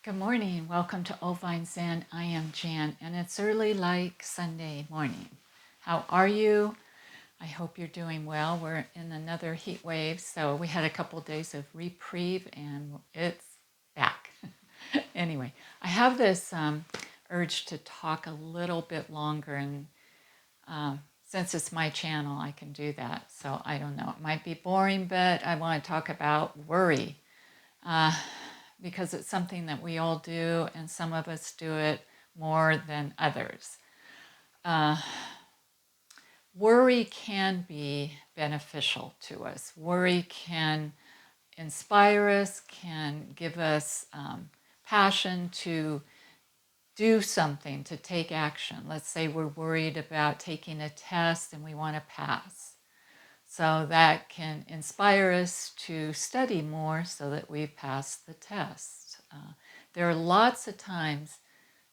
Good morning. Welcome to Old Vine Zen. I am Jan, and it's early like Sunday morning. How are you? I hope you're doing well. We're in another heat wave, so we had a couple of days of reprieve, and it's back. Anyway, I have this urge to talk a little bit longer, and since it's my channel, I can do that. So I don't know. It might be boring, but I want to talk about worry. Because it's something that we all do, and some of us do it more than others. Worry can be beneficial to us. Worry can inspire us, can give us passion to do something, to take action. Let's say we're worried about taking a test and we want to pass. So that can inspire us to study more so that we pass the test. There are lots of times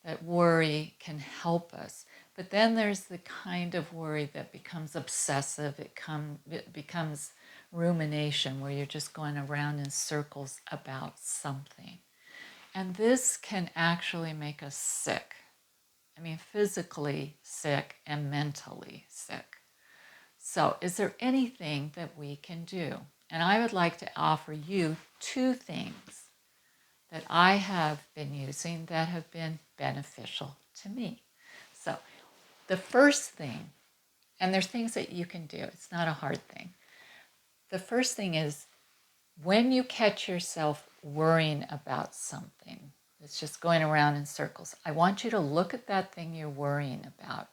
that worry can help us, but then there's the kind of worry that becomes obsessive. It becomes rumination, where you're just going around in circles about something. And this can actually make us sick. I mean, physically sick and mentally sick. So, is there anything that we can do? And I would like to offer you two things that I have been using that have been beneficial to me. So, the first thing, and there's things that you can do, it's not a hard thing. The first thing is when you catch yourself worrying about something, it's just going around in circles, I want you to look at that thing you're worrying about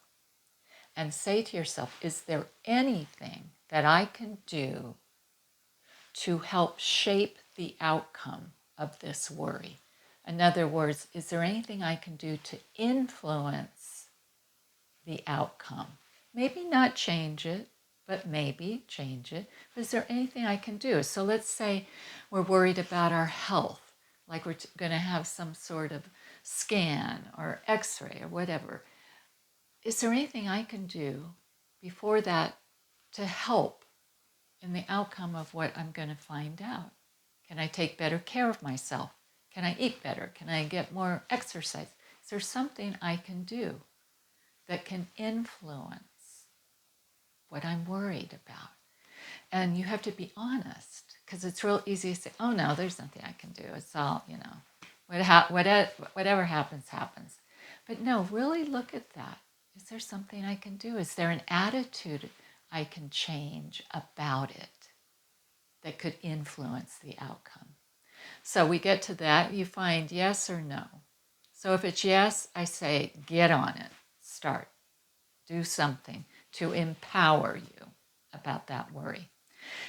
and say to yourself, is there anything that I can do to help shape the outcome of this worry? In other words, is there anything I can do to influence the outcome? Maybe not change it, but maybe change it. But is there anything I can do? So let's say we're worried about our health, like we're going to have some sort of scan or x-ray or whatever. Is there anything I can do before that to help in the outcome of what I'm going to find out? Can I take better care of myself? Can I eat better? Can I get more exercise? Is there something I can do that can influence what I'm worried about? And you have to be honest, because it's real easy to say, oh no, there's nothing I can do. It's all, whatever happens, happens. But no, really look at that. Is there something I can do? Is there an attitude I can change about it that could influence the outcome? So we get to that. You find yes or no. So if it's yes, I say get on it. Start. Do something to empower you about that worry.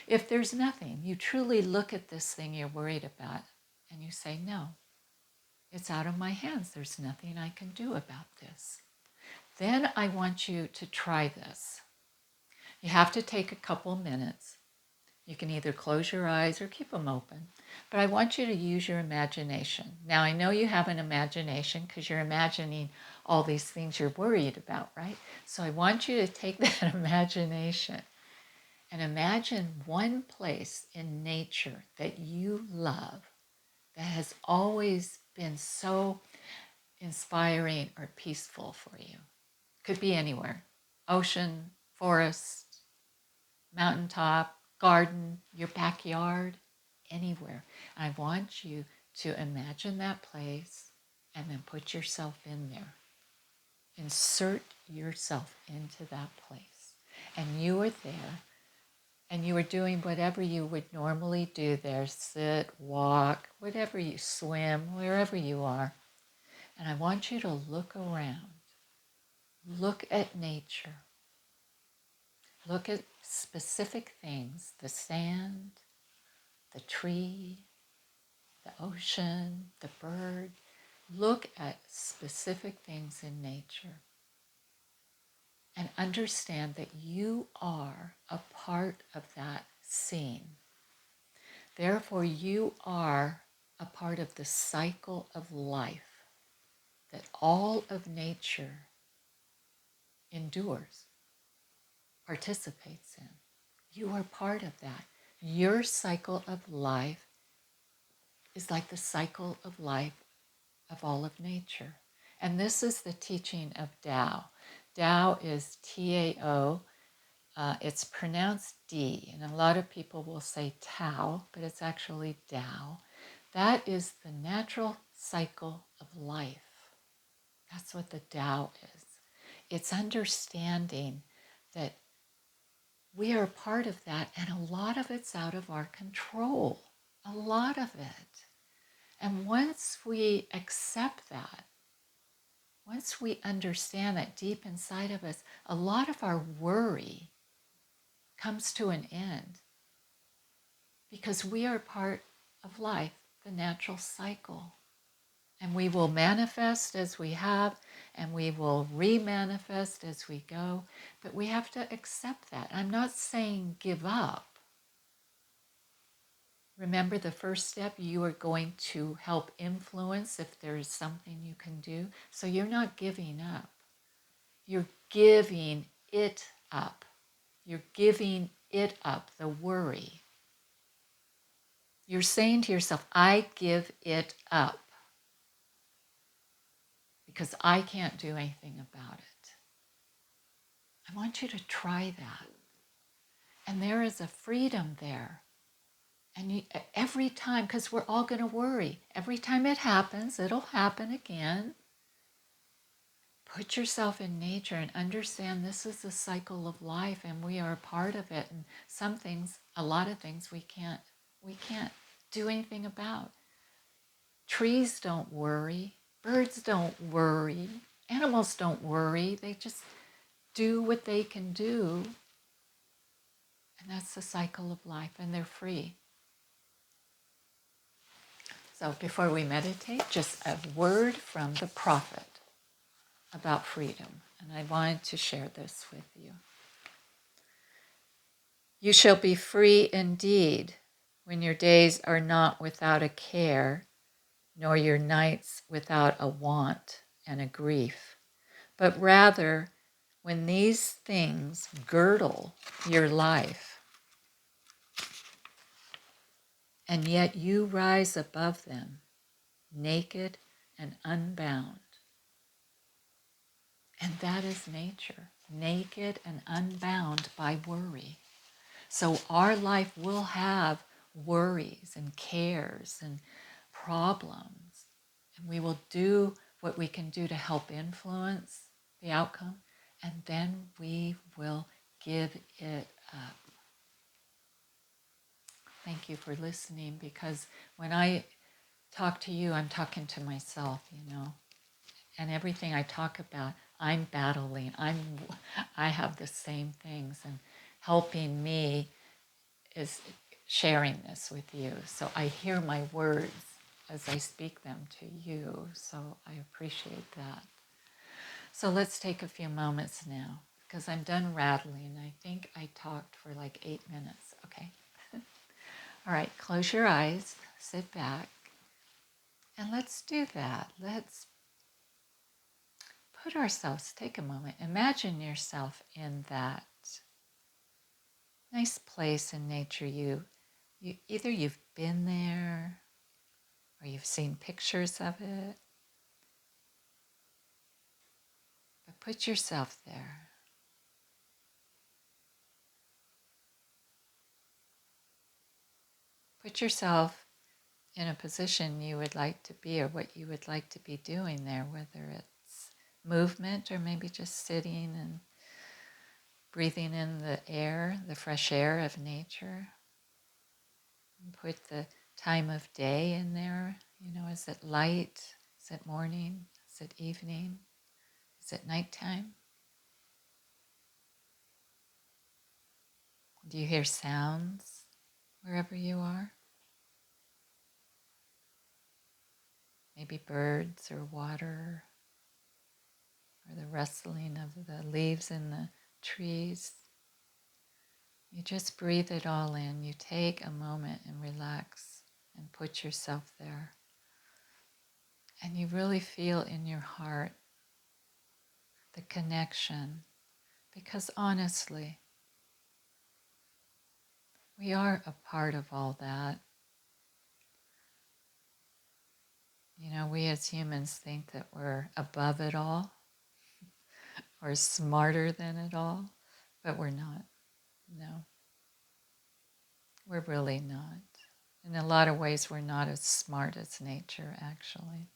If there's nothing, you truly look at this thing you're worried about and you say, no, it's out of my hands. There's nothing I can do about this. Then I want you to try this. You have to take a couple minutes. You can either close your eyes or keep them open, but I want you to use your imagination. Now, I know you have an imagination because you're imagining all these things you're worried about, right? So I want you to take that imagination and imagine one place in nature that you love that has always been so inspiring or peaceful for you. Could be anywhere: ocean, forest, mountaintop, garden, your backyard, anywhere. I want you to imagine that place and then put yourself in there. Insert yourself into that place. And you are there, and you are doing whatever you would normally do there: sit, walk, whatever you swim, wherever you are. And I want you to look around. Look at nature. Look at specific things: the sand, the tree, the ocean, the bird. Look at specific things in nature and understand that you are a part of that scene. Therefore, you are a part of the cycle of life that all of nature endures, participates in. You are part of that. Your cycle of life is like the cycle of life of all of nature. And this is the teaching of Tao. Tao is T-A-O. It's pronounced D, and a lot of people will say Tao, but it's actually Tao. That is the natural cycle of life. That's what the Tao is. It's understanding that we are a part of that, and a lot of it's out of our control. A lot of it. And once we accept that, once we understand that deep inside of us, a lot of our worry comes to an end because we are part of life, the natural cycle. And we will manifest as we have, and we will re-manifest as we go. But we have to accept that. I'm not saying give up. Remember the first step, you are going to help influence if there is something you can do. So you're not giving up. You're giving it up. You're giving it up, the worry. You're saying to yourself, I give it up because I can't do anything about it. I want you to try that. And there is a freedom there. And every time, because we're all going to worry, every time it happens, it'll happen again. Put yourself in nature and understand this is the cycle of life and we are a part of it. And some things, a lot of things we can't do anything about. Trees don't worry. Birds don't worry. Animals don't worry. They just do what they can do. And that's the cycle of life, and they're free. So before we meditate, just a word from the prophet about freedom. And I wanted to share this with you. You shall be free indeed when your days are not without a care, nor your nights without a want and a grief, but rather when these things girdle your life, and yet you rise above them, naked and unbound. And that is nature, naked and unbound by worry. So our life will have worries and cares and problems. And we will do what we can do to help influence the outcome. And then we will give it up. Thank you for listening, because when I talk to you, I'm talking to myself, and everything I talk about, I'm battling. I have the same things, and helping me is sharing this with you. So I hear my words as I speak them to you. So I appreciate that. So let's take a few moments now, because I'm done rattling. I think I talked for like 8 minutes. Okay. All right, close your eyes, sit back, and let's do that. Let's put ourselves, take a moment, imagine yourself in that nice place in nature. You either you've been there or you've seen pictures of it, but put yourself there. Put yourself in a position you would like to be or what you would like to be doing there, whether it's movement or maybe just sitting and breathing in the air, the fresh air of nature. And put the time of day in there. Is it light? Is it morning? Is it evening? Is it nighttime? Do you hear sounds wherever you are? Maybe birds or water or the rustling of the leaves in the trees. You just breathe it all in. You take a moment and relax and put yourself there. And you really feel in your heart the connection, because honestly, we are a part of all that. we as humans think that we're above it all or smarter than it all, but we're not. No, we're really not. In a lot of ways, we're not as smart as nature, actually.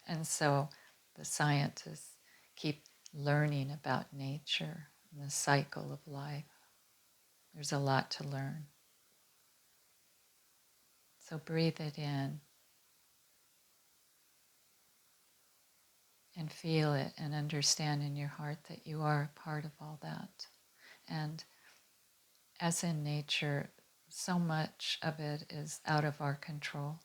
And so the scientists keep learning about nature and the cycle of life. There's a lot to learn. So breathe it in and feel it and understand in your heart that you are a part of all that. And as in nature, so much of it is out of our control.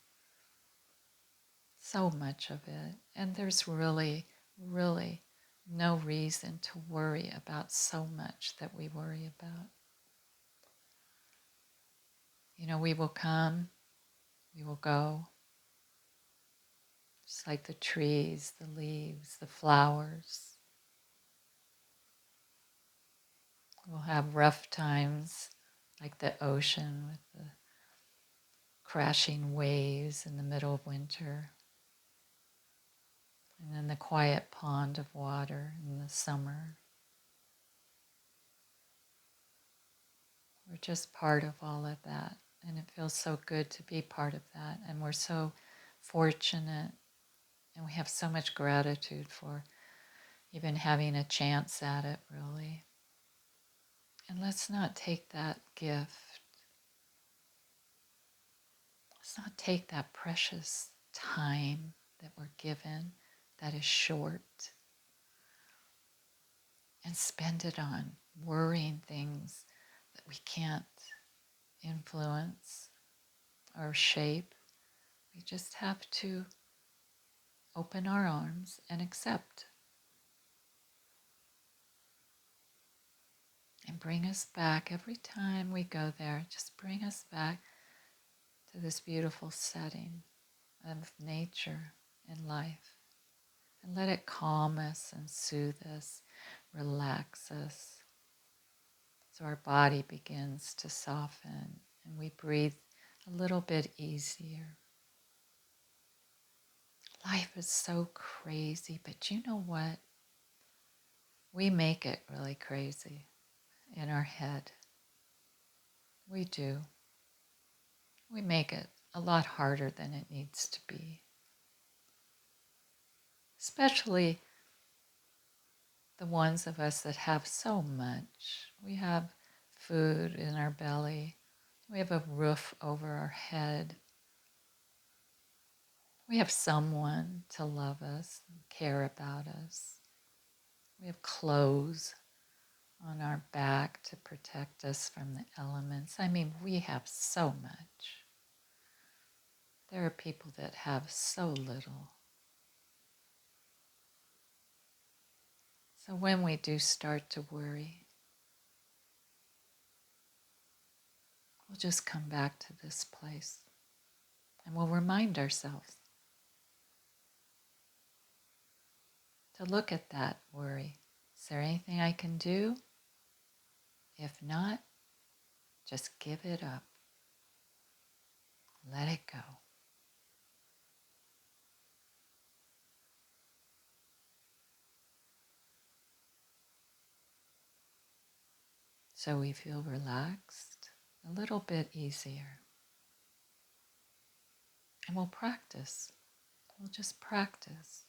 So much of it. And there's really, really no reason to worry about so much that we worry about. We will come, we will go. Just like the trees, the leaves, the flowers. We'll have rough times like the ocean with the crashing waves in the middle of winter. And then the quiet pond of water in the summer. We're just part of all of that. And it feels so good to be part of that. And we're so fortunate. And we have so much gratitude for even having a chance at it, really. And let's not take that gift. Let's not take that precious time that we're given that is short and spend it on worrying things that we can't influence or shape. We just have to open our arms and accept and bring us back every time we go there. Just bring us back to this beautiful setting of nature and life and let it calm us and soothe us, relax us. So our body begins to soften and we breathe a little bit easier. Life is so crazy, but you know what? We make it really crazy in our head. We do. We make it a lot harder than it needs to be. Especially the ones of us that have so much. We have food in our belly. We have a roof over our head. We have someone to love us and care about us. We have clothes on our back to protect us from the elements. I mean, we have so much. There are people that have so little. So when we do start to worry, we'll just come back to this place and we'll remind ourselves to look at that worry. Is there anything I can do? If not, just give it up. Let it go. So we feel relaxed, a little bit easier. And we'll practice. We'll just practice.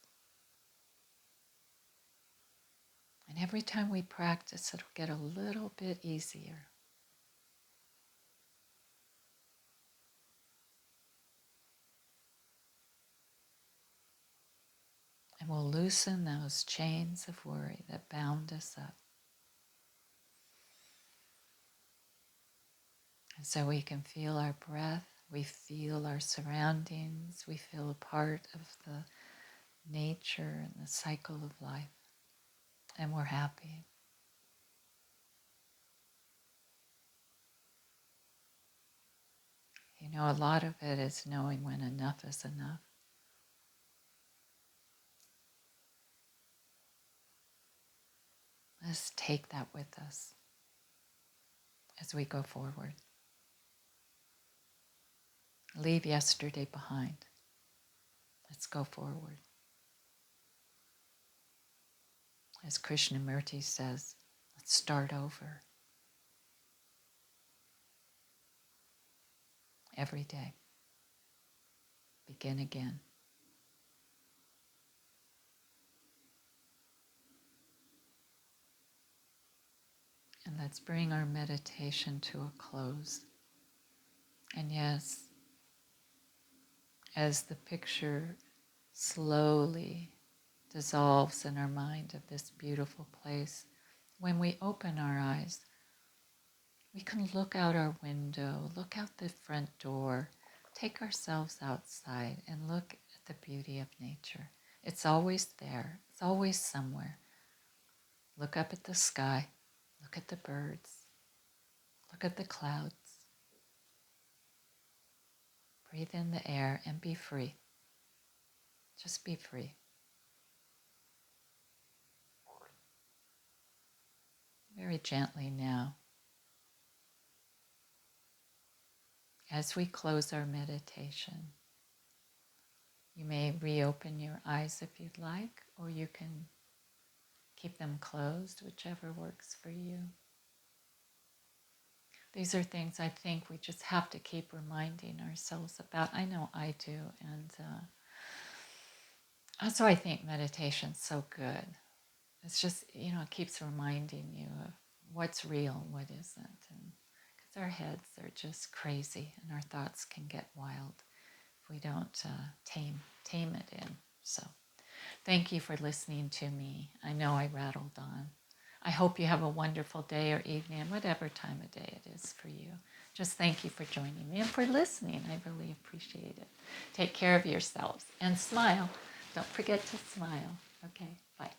And every time we practice, it'll get a little bit easier. And we'll loosen those chains of worry that bound us up. And so we can feel our breath, we feel our surroundings, we feel a part of the nature and the cycle of life. And we're happy. A lot of it is knowing when enough is enough. Let's take that with us as we go forward. Leave yesterday behind. Let's go forward. As Krishnamurti says, let's start over every day. Begin again. And let's bring our meditation to a close. And yes, as the picture slowly dissolves in our mind of this beautiful place, when we open our eyes, we can look out our window, look out the front door, take ourselves outside and look at the beauty of nature. It's always there. It's always somewhere. Look up at the sky. Look at the birds. Look at the clouds. Breathe in the air and be free. Just be free. Very gently now. As we close our meditation, you may reopen your eyes if you'd like, or you can keep them closed, whichever works for you. These are things I think we just have to keep reminding ourselves about. I know I do, and that's why I think meditation's so good. It's just, it keeps reminding you of what's real and what isn't. And because our heads are just crazy and our thoughts can get wild if we don't tame it in. So thank you for listening to me. I know I rattled on. I hope you have a wonderful day or evening, whatever time of day it is for you. Just thank you for joining me and for listening. I really appreciate it. Take care of yourselves and smile. Don't forget to smile. Okay, bye.